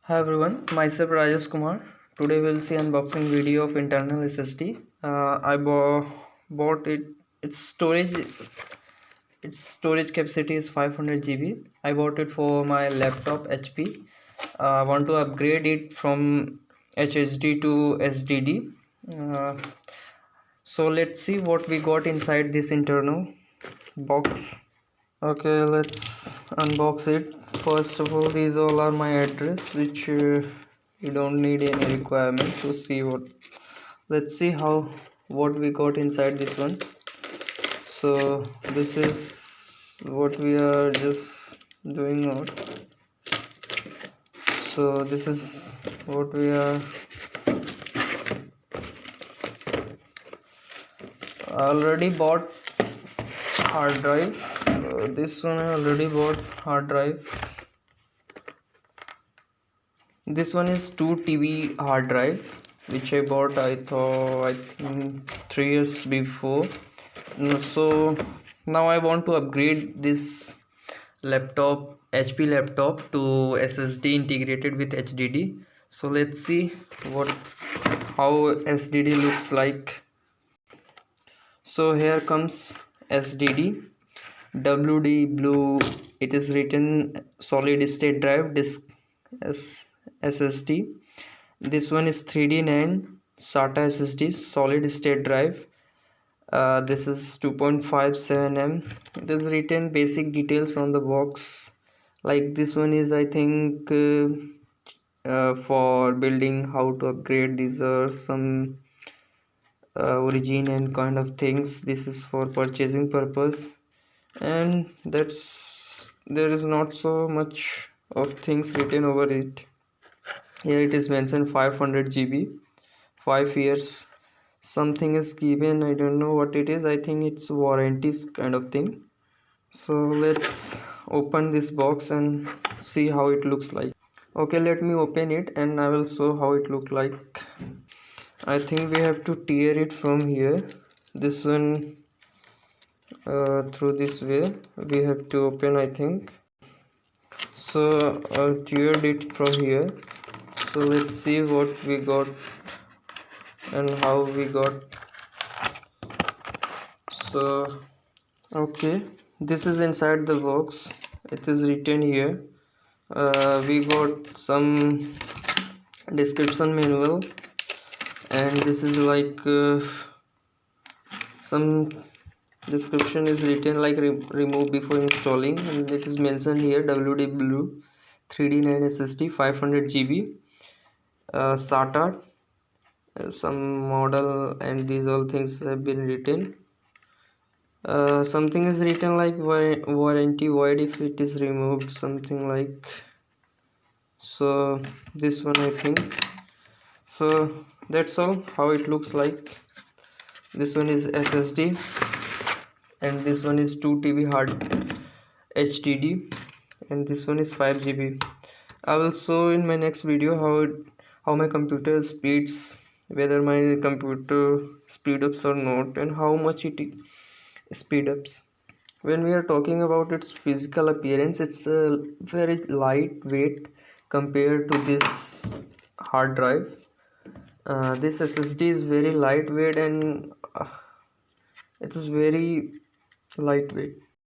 Hi everyone, myself Rajesh Kumar. Today we'll see unboxing video of internal SSD. Bought it. Its storage capacity is 500 GB. I bought it for my laptop HP. I want to upgrade it from HSD to SDD. Uh, so let's see what we got inside this internal box. Okay, let's unbox it. First of all, these all are my address, which you don't need any requirement to see what. Let's see what we got inside this one. So this is what we are just doing out. So this is what we are. I already bought hard drive. This one I already bought hard drive. This one is 2 TB hard drive, which I bought I think 3 years before. So now I want to upgrade this laptop, HP laptop, to SSD integrated with HDD. So let's see how SSD looks like. So here comes SSD, WD blue. It is written solid state drive disk SSD. This one is 3D NAND SATA SSD solid state drive. This is 2.57 mm. It is written basic details on the box. Like this one is I think for building, how to upgrade. These are some origin and kind of things. This is for purchasing purpose, and there is not so much of things written over it. Here it is mentioned 500 GB, 5 years. Something is given, I don't know what it is. I think it's warranties kind of thing. So let's open this box and see how it looks like. Okay, let me open it and I will show how it look like. I think we have to tear it from here. This one through this way we have to open, I think. So I teared it from here. So let's see what we got and how we got. So okay, this is inside the box. It is written here. We got some description manual, and this is like some description is written like remove before installing, and it is mentioned here WD blue 3D NAND SSD 500 GB SATA, some model, and these all things have been written. Something is written like warranty void if it is removed, something like. So this one I think. So that's all how it looks like. This one is SSD and this one is 2 TB hard HDD and this one is 5 GB. I will show in my next video how my computer speeds, whether my computer speed ups or not, and how much it speed ups. When we are talking about its physical appearance, it's very lightweight compared to this hard drive. This SSD is very lightweight and it is very lightweight.